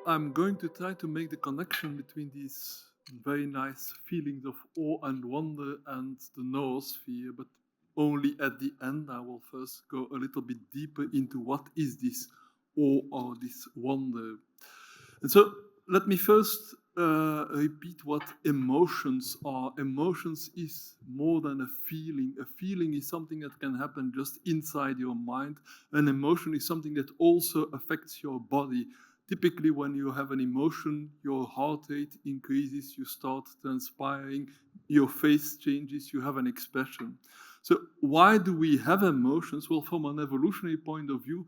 I'm going to try to make the connection between these very nice feelings of awe and wonder and the noosphere, but only at the end. I will first go a little bit deeper into what is this awe or this wonder. And so let me first repeat what emotions are. Emotions is more than a feeling. A feeling is something that can happen just inside your mind. An emotion is something that also affects your body. Typically, when you have an emotion, your heart rate increases, you start transpiring, your face changes, you have an expression. So why do we have emotions? Well, from an evolutionary point of view,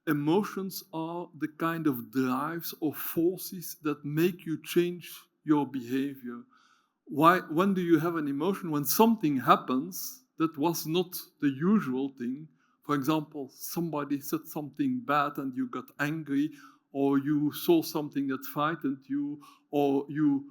emotions are the kind of drives or forces that make you change your behavior. When do you have an emotion? When something happens that was not the usual thing. For example, somebody said something bad and you got angry, or you saw something that frightened you, or you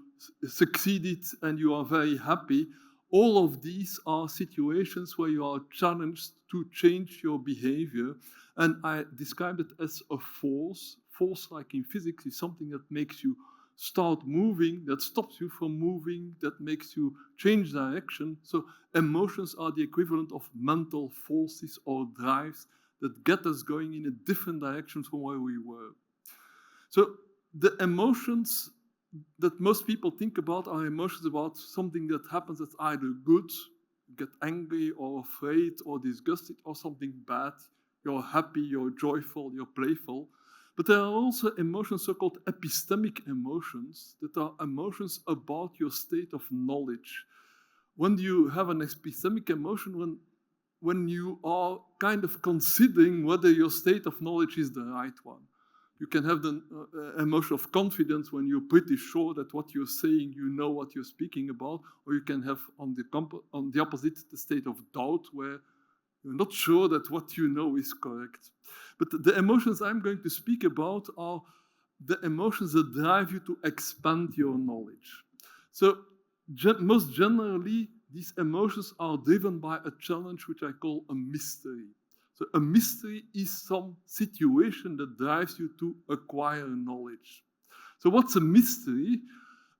succeeded and you are very happy. All of these are situations where you are challenged to change your behavior. And I described it as a force. Force, like in physics, is something that makes you start moving, that stops you from moving, that makes you change direction. So emotions are the equivalent of mental forces or drives that get us going in a different direction from where we were. So the emotions that most people think about are emotions about something that happens that's either good, get angry or afraid or disgusted, or something bad. You're happy, you're joyful, you're playful. But there are also emotions, so-called epistemic emotions, that are emotions about your state of knowledge. When you have an epistemic emotion, when you are kind of considering whether your state of knowledge is the right one. You can have the emotion of confidence when you're pretty sure that what you're saying, you know what you're speaking about, or you can have on the opposite, the state of doubt, where you're not sure that what you know is correct. But the emotions I'm going to speak about are the emotions that drive you to expand your knowledge. So most generally, these emotions are driven by a challenge which I call a mystery. So a mystery is some situation that drives you to acquire knowledge. So what's a mystery?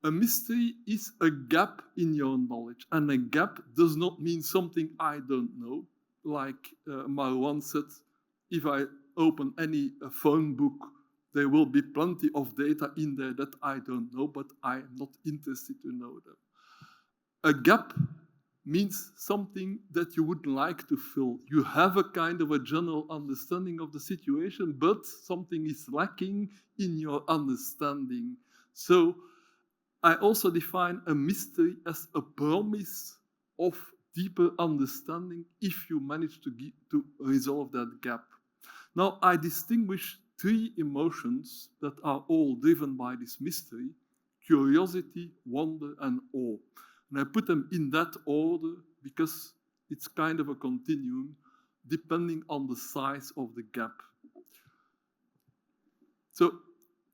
A mystery is a gap in your knowledge. And a gap does not mean something I don't know. Like Marwan said, if I open any phone book, there will be plenty of data in there that I don't know, but I'm not interested to know them. A gap means something that you would like to fill. You have a kind of a general understanding of the situation, but something is lacking in your understanding. So I also define a mystery as a promise of deeper understanding if you manage to resolve that gap. Now, I distinguish three emotions that are all driven by this mystery: curiosity, wonder, and awe. And I put them in that order because it's kind of a continuum depending on the size of the gap. So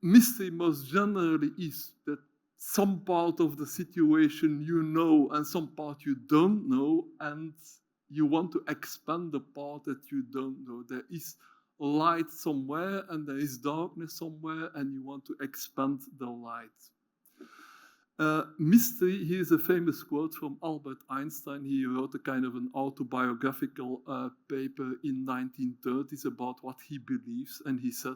mystery most generally is that some part of the situation you know and some part you don't know, and you want to expand the part that you don't know. There is light somewhere and there is darkness somewhere, and you want to expand the light. Mystery, here's a famous quote from Albert Einstein. He wrote a kind of an autobiographical paper in 1930s about what he believes, and he said,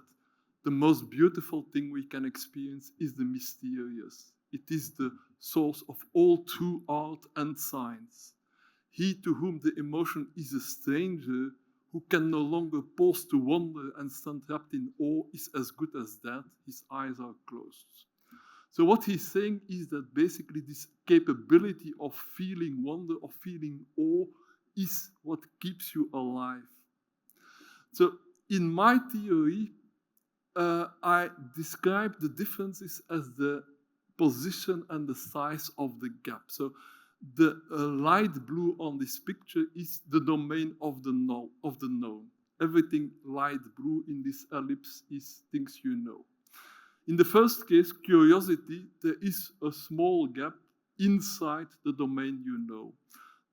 the most beautiful thing we can experience is the mysterious. It is the source of all true art and science. He to whom the emotion is a stranger, who can no longer pause to wonder and stand wrapped in awe, is as good as dead. His eyes are closed. So what he's saying is that basically this capability of feeling wonder, of feeling awe, is what keeps you alive. So in my theory, I describe the differences as the position and the size of the gap. So the light blue on this picture is the domain of the known. Everything light blue in this ellipse is things you know. In the first case, curiosity, there is a small gap inside the domain you know.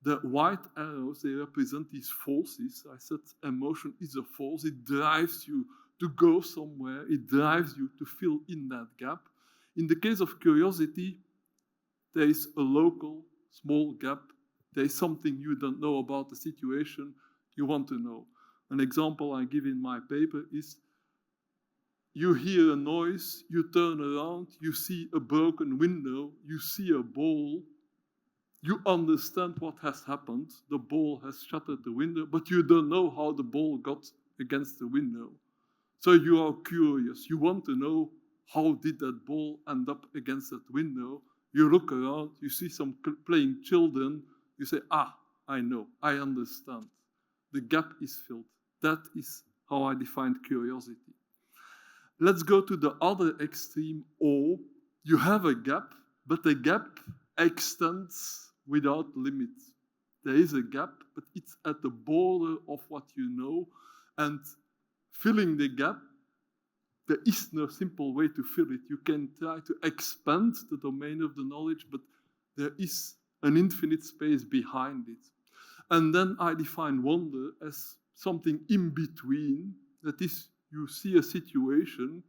The white arrows, they represent these forces. I said emotion is a force. It drives you to go somewhere. It drives you to fill in that gap. In the case of curiosity, there is a local, small gap. There is something you don't know about the situation you want to know. An example I give in my paper is you hear a noise, you turn around, you see a broken window, you see a ball, you understand what has happened. The ball has shattered the window, but you don't know how the ball got against the window. So you are curious. You want to know, how did that ball end up against that window? You look around, you see some playing children, you say, I know, I understand. The gap is filled. That is how I define curiosity. Let's go to the other extreme, awe. You have a gap, but the gap extends without limits. There is a gap, but it's at the border of what you know, and filling the gap, there is no simple way to fill it. You can try to expand the domain of the knowledge, but there is an infinite space behind it. And then I define wonder as something in between. That is, you see a situation,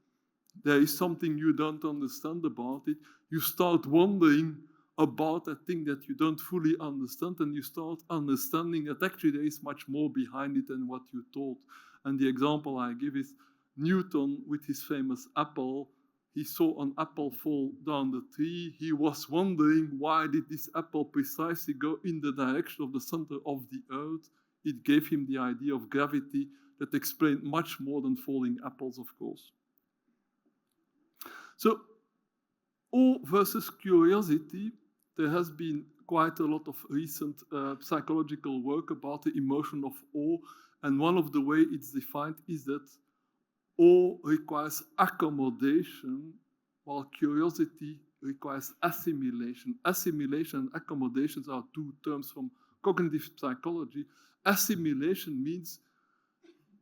there is something you don't understand about it, you start wondering about a thing that you don't fully understand, and you start understanding that actually there is much more behind it than what you thought. And the example I give is Newton with his famous apple. He saw an apple fall down the tree. He was wondering, why did this apple precisely go in the direction of the center of the earth? It gave him the idea of gravity that explained much more than falling apples, of course. So, awe versus curiosity, there has been quite a lot of recent psychological work about the emotion of awe, and one of the ways it's defined is that awe requires accommodation, while curiosity requires assimilation. Assimilation and accommodations are two terms from cognitive psychology. Assimilation means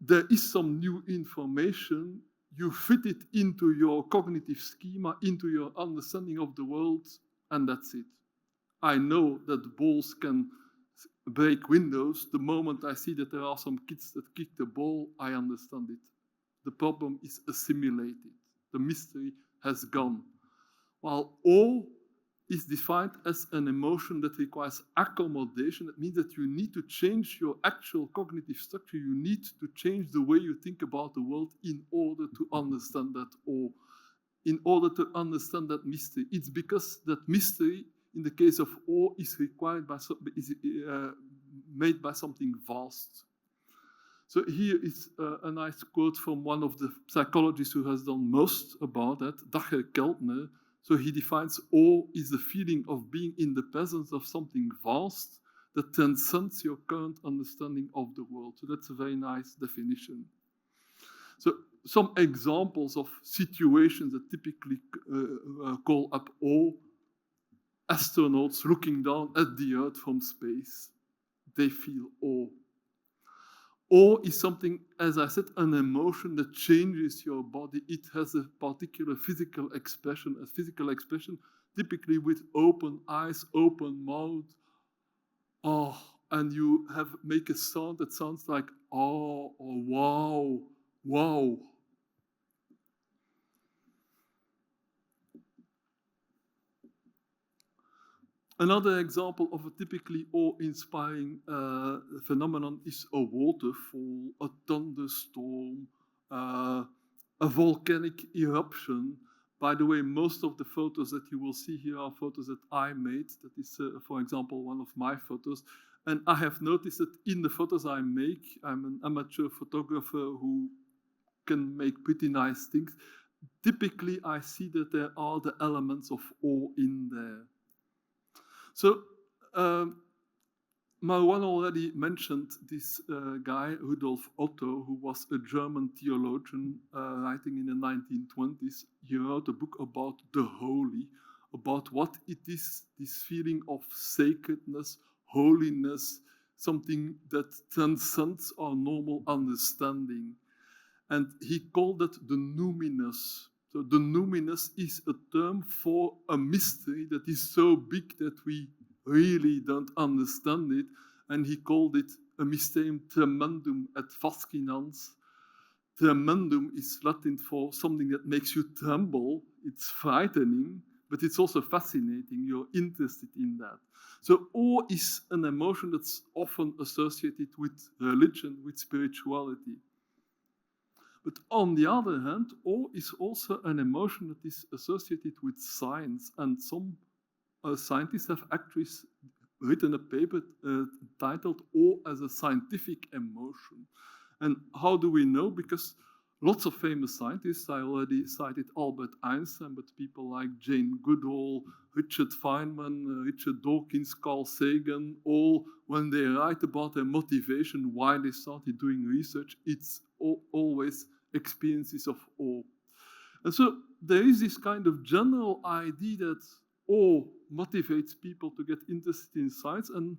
there is some new information, you fit it into your cognitive schema, into your understanding of the world, and that's it. I know that balls can break windows. The moment I see that there are some kids that kick the ball, I understand it. The problem is assimilated. The mystery has gone. While awe is defined as an emotion that requires accommodation, that means that you need to change your actual cognitive structure. You need to change the way you think about the world in order to understand that awe, in order to understand that mystery. It's because that mystery, in the case of awe, is made by something vast. So here is a nice quote from one of the psychologists who has done most about that, Dacher Keltner. So he defines awe is the feeling of being in the presence of something vast that transcends your current understanding of the world. So that's a very nice definition. So some examples of situations that typically call up awe: astronauts looking down at the Earth from space. They feel awe. Awe is something, as I said, an emotion that changes your body. It has a particular physical expression, typically with open eyes, open mouth. Oh, and you make a sound that sounds like oh or wow, wow. Another example of a typically awe-inspiring phenomenon is a waterfall, a thunderstorm, a volcanic eruption. By the way, most of the photos that you will see here are photos that I made. That is, for example, one of my photos. And I have noticed that in the photos I make, I'm an amateur photographer who can make pretty nice things. Typically, I see that there are the elements of awe in there. So, Marwan already mentioned this guy, Rudolf Otto, who was a German theologian writing in the 1920s. He wrote a book about the holy, about what it is, this feeling of sacredness, holiness, something that transcends our normal understanding. And he called it the numinous. So the numinous is a term for a mystery that is so big that we really don't understand it. And he called it a mysterium tremendum et fascinans. tremendum is Latin for something that makes you tremble. It's frightening, but it's also fascinating. You're interested in that. So awe is an emotion that's often associated with religion, with spirituality. But on the other hand, awe is also an emotion that is associated with science. And some scientists have actually written a paper titled Awe as a Scientific Emotion. And how do we know? Because lots of famous scientists, I already cited Albert Einstein, but people like Jane Goodall, Richard Feynman, Richard Dawkins, Carl Sagan, all, when they write about their motivation, why they started doing research, it's always experiences of awe. And so there is this kind of general idea that awe motivates people to get interested in science. And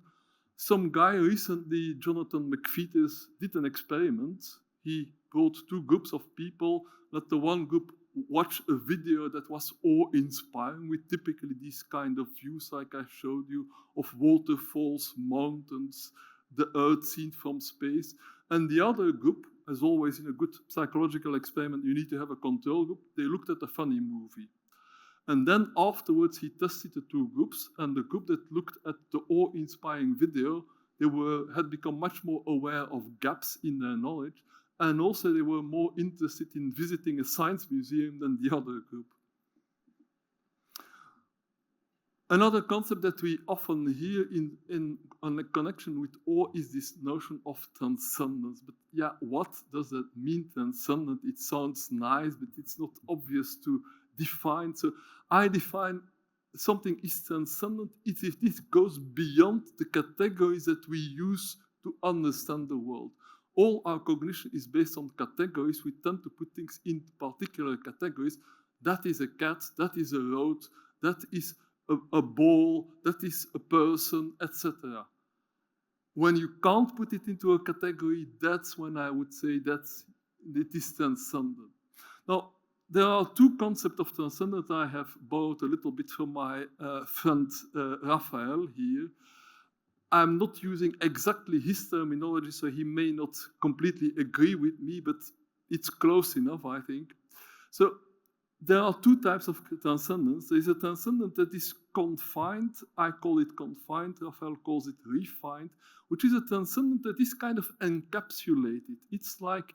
some guy recently, Jonathan McPheeters, did an experiment. He brought two groups of people. Let the one group watch a video that was awe-inspiring with typically these kind of views like I showed you of waterfalls, mountains, the earth seen from space. And the other group, as always in a good psychological experiment, you need to have a control group. They looked at a funny movie. And then afterwards, he tested the two groups, and the group that looked at the awe-inspiring video, they had become much more aware of gaps in their knowledge, and also they were more interested in visiting a science museum than the other group. Another concept that we often hear in a connection with awe is this notion of transcendence. But yeah, what does that mean, transcendent? It sounds nice, but it's not obvious to define. So I define something is transcendent if this goes beyond the categories that we use to understand the world. All our cognition is based on categories. We tend to put things in particular categories. That is a cat, that is a road, that is a ball, that is a person, etc. When you can't put it into a category, that's when I would say that it is transcendent. Now, there are two concepts of transcendent I have borrowed a little bit from my friend Raphael here. I'm not using exactly his terminology, so he may not completely agree with me, but it's close enough, I think. So there are two types of transcendence. There is a transcendent that is confined. I call it confined. Raphael calls it refined, which is a transcendent that is kind of encapsulated. It's like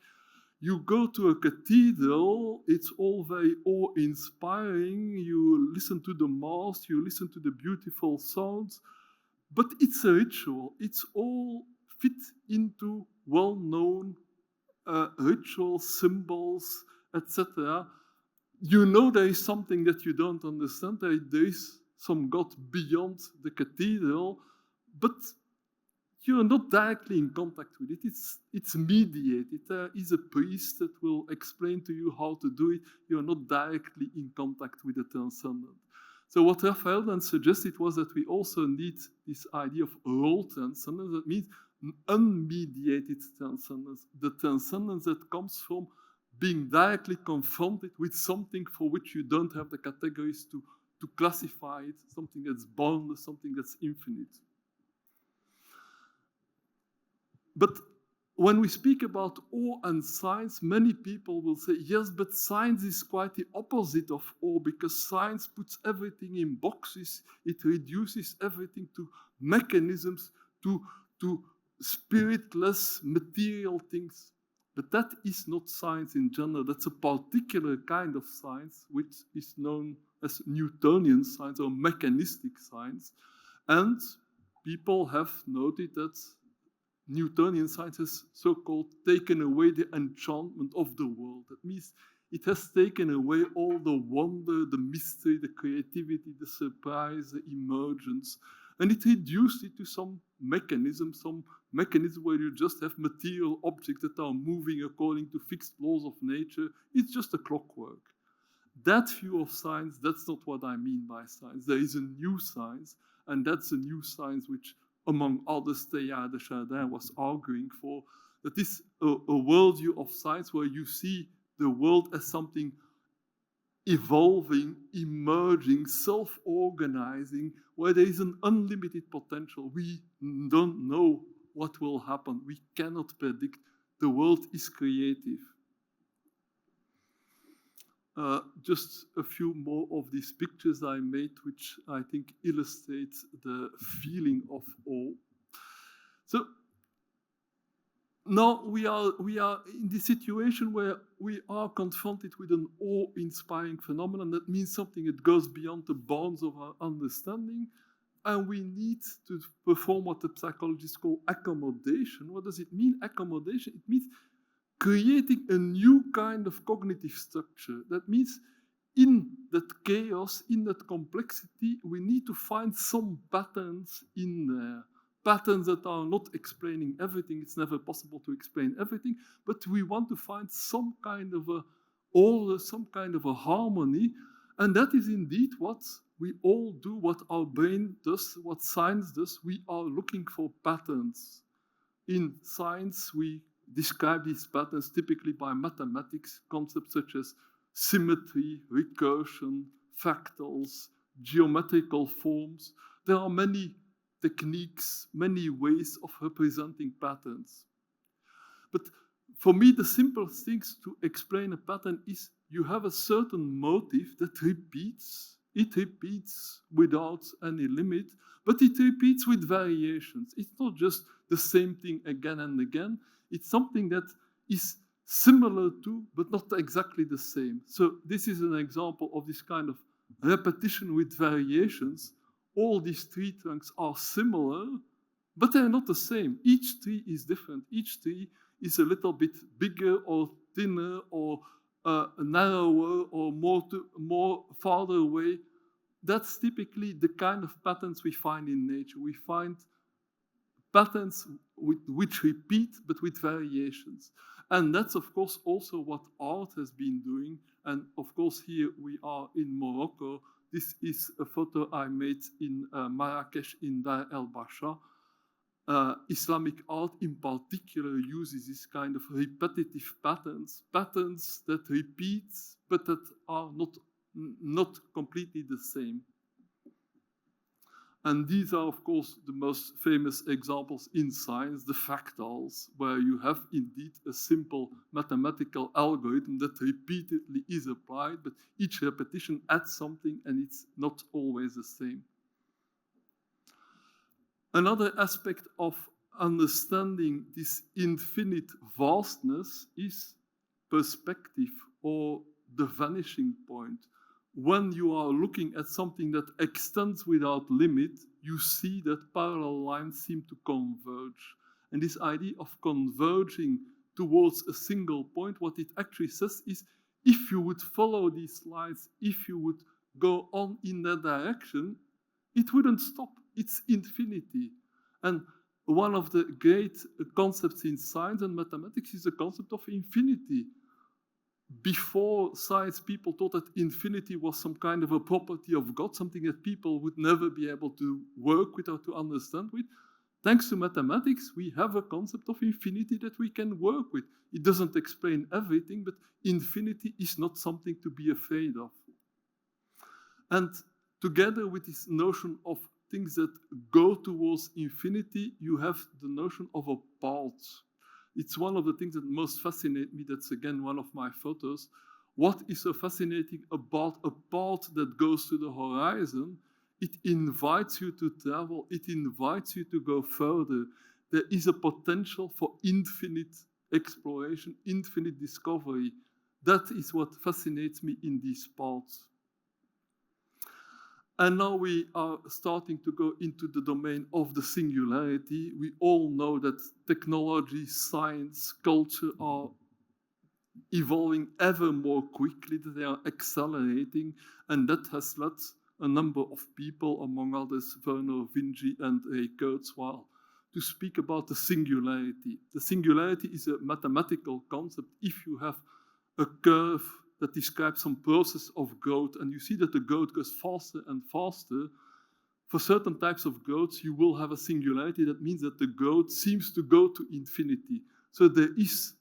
you go to a cathedral, it's all very awe-inspiring. You listen to the mass, you listen to the beautiful sounds, but it's a ritual. It's all fit into well-known ritual symbols, etc. You know there is something that you don't understand. There is some God beyond the cathedral, but you're not directly in contact with it. It's mediated. There is a priest that will explain to you how to do it. You're not directly in contact with the transcendent. So what Raphael then suggested was that we also need this idea of role transcendence. That means unmediated transcendence. The transcendence that comes from being directly confronted with something for which you don't have the categories to classify it, something that's boundless, something that's infinite. But when we speak about awe and science, many people will say, yes, but science is quite the opposite of awe because science puts everything in boxes. It reduces everything to mechanisms, to spiritless material things. But that is not science in general. That's a particular kind of science, which is known as Newtonian science or mechanistic science. And people have noted that Newtonian science has so-called taken away the enchantment of the world. That means it has taken away all the wonder, the mystery, the creativity, the surprise, the emergence, and it reduced it to some mechanism where you just have material objects that are moving according to fixed laws of nature. It's just a clockwork. That view of science, that's not what I mean by science. There is a new science, and that's a new science which, among others, Teilhard de Chardin was arguing for. That is a worldview of science where you see the world as something evolving, emerging, self-organizing, where there is an unlimited potential. We don't know what will happen. We cannot predict. The world is creative. Just a few more of these pictures I made, which I think illustrate the feeling of awe. So now we are in this situation where we are confronted with an awe-inspiring phenomenon. That means something that goes beyond the bounds of our understanding, and we need to perform what the psychologists call accommodation. What does it mean, accommodation? It means creating a new kind of cognitive structure. That means in that chaos, in that complexity, we need to find some patterns in there. Patterns that are not explaining everything. It's never possible to explain everything, but we want to find some kind of a order, some kind of a harmony, and that is indeed what we all do, what our brain does, what science does. We are looking for patterns. In science, we describe these patterns typically by mathematics, concepts such as symmetry, recursion, fractals, geometrical forms. There are many techniques, many ways of representing patterns. But for me, the simplest things to explain a pattern is you have a certain motif that repeats. It repeats without any limit, but it repeats with variations. It's not just the same thing again and again. It's something that is similar to, but not exactly the same. So this is an example of this kind of repetition with variations. All these tree trunks are similar, but they're not the same. Each tree is different. Each tree is a little bit bigger or thinner or narrower or more farther away. That's typically the kind of patterns we find in nature. We find patterns which repeat, but with variations. And that's, of course, also what art has been doing. And of course, here we are in Morocco. This is a photo I made in Marrakesh in Dar el Basha. Islamic art in particular uses this kind of repetitive patterns, patterns that repeat, but that are not completely the same. And these are, of course, the most famous examples in science, the fractals, where you have indeed a simple mathematical algorithm that repeatedly is applied, but each repetition adds something and it's not always the same. Another aspect of understanding this infinite vastness is perspective, or the vanishing point. When you are looking at something that extends without limit, you see that parallel lines seem to converge. And this idea of converging towards a single point, what it actually says is, if you would follow these lines, if you would go on in that direction, it wouldn't stop. It's infinity. And one of the great concepts in science and mathematics is the concept of infinity. Before science, people thought that infinity was some kind of a property of God, something that people would never be able to work with or to understand with. Thanks to mathematics, we have a concept of infinity that we can work with. It doesn't explain everything, but infinity is not something to be afraid of. And together with this notion of things that go towards infinity, you have the notion of a path. It's one of the things that most fascinate me. That's, again, one of my photos. What is so fascinating about a path that goes to the horizon? It invites you to travel. It invites you to go further. There is a potential for infinite exploration, infinite discovery. That is what fascinates me in these paths. And now we are starting to go into the domain of the singularity. We all know that technology, science, culture are evolving ever more quickly, that they are accelerating, and that has led a number of people, among others Werner Vinci and Ray Kurzweil, to speak about the singularity. The singularity is a mathematical concept. If you have a curve that describes some process of growth, and you see that the growth goes faster and faster, for certain types of growths, you will have a singularity. That means that the growth seems to go to infinity. So there is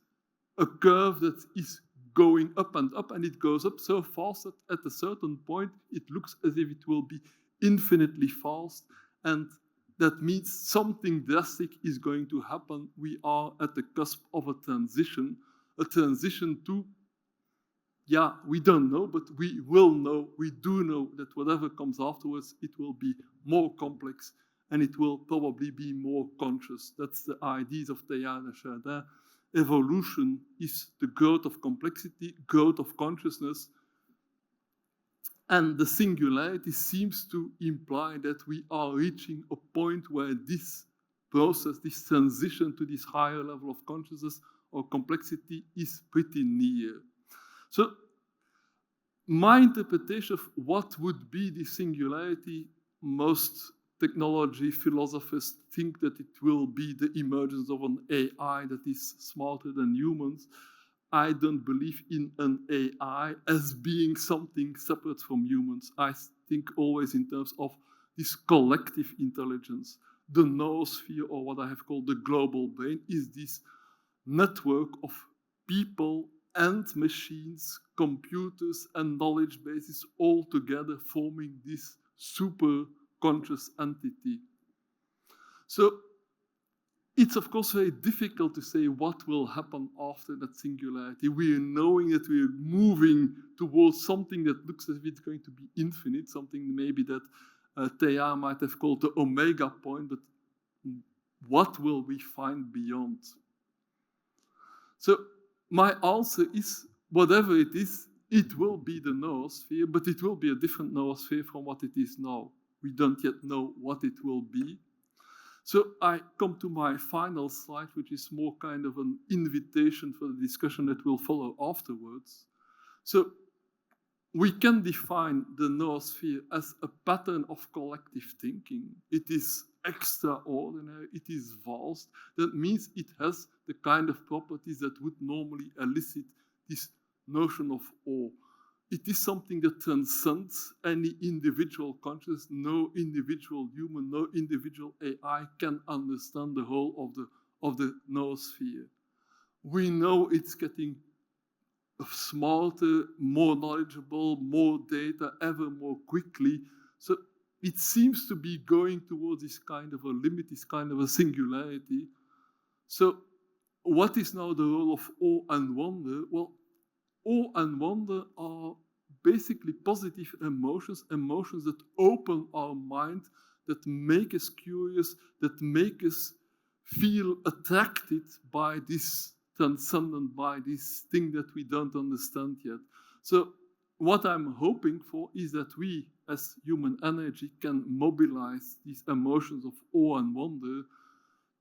a curve that is going up, and it goes up so fast that at a certain point, it looks as if it will be infinitely fast, and that means something drastic is going to happen. We are at the cusp of a transition to yeah, we don't know, but we will know, we do know that whatever comes afterwards, it will be more complex and it will probably be more conscious. That's the ideas of Teilhard and Chardin. Evolution is the growth of complexity, growth of consciousness, and the singularity seems to imply that we are reaching a point where this process, this transition to this higher level of consciousness or complexity is pretty near. So my interpretation of what would be the singularity, most technology philosophers think that it will be the emergence of an AI that is smarter than humans. I don't believe in an AI as being something separate from humans. I think always in terms of this collective intelligence. The noosphere, or what I have called the global brain, is this network of people and machines, computers and knowledge bases all together forming this super conscious entity. So it's of course very difficult to say what will happen after that singularity. We are knowing that we are moving towards something that looks as if it's going to be infinite, something maybe that Teilhard might have called the omega point, but what will we find beyond? So my answer is, whatever it is, it will be the noosphere, but it will be a different noosphere from what it is now. We don't yet know what it will be. So I come to my final slide, which is more kind of an invitation for the discussion that will follow afterwards. So we can define the noosphere as a pattern of collective thinking. It is extraordinary, it is vast. That means it has the kind of properties that would normally elicit this notion of awe. It is something that transcends any individual consciousness. No individual human, no individual AI can understand the whole of the noosphere. We know it's getting smarter, more knowledgeable, more data, ever more quickly. So it seems to be going towards this kind of a limit, this kind of a singularity. So what is now the role of awe and wonder? Well, awe and wonder are basically positive emotions, emotions that open our mind, that make us curious, that make us feel attracted by this transcendent, by this thing that we don't understand yet. So what I'm hoping for is that we, as human energy, can mobilize these emotions of awe and wonder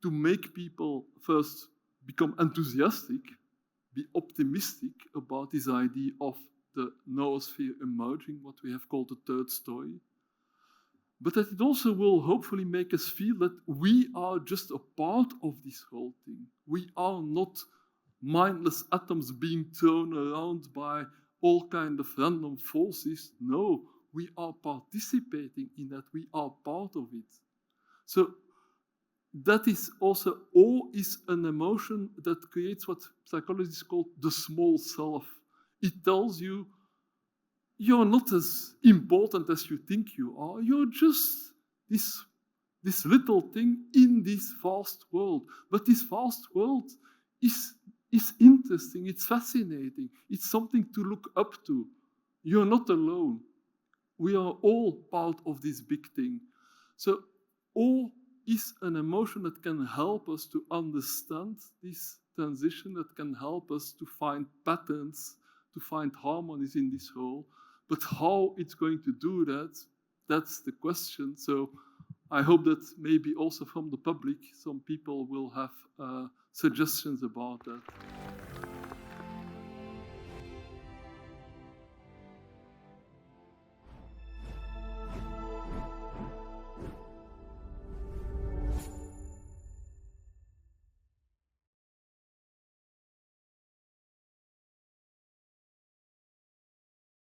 to make people first become enthusiastic, be optimistic about this idea of the noosphere emerging, what we have called the third story, but that it also will hopefully make us feel that we are just a part of this whole thing. We are not mindless atoms being thrown around by all kinds of random forces. No, we are participating in that. We are part of it. So that is also, awe is an emotion that creates what psychologists call the small self. It tells you you're not as important as you think you are. You're just this little thing in this vast world. But this vast world is interesting, it's fascinating, it's something to look up to. You're not alone. We are all part of this big thing. So awe is an emotion that can help us to understand this transition, that can help us to find patterns, to find harmonies in this whole. But how it's going to do that, that's the question. So I hope that maybe also from the public, some people will have suggestions about that.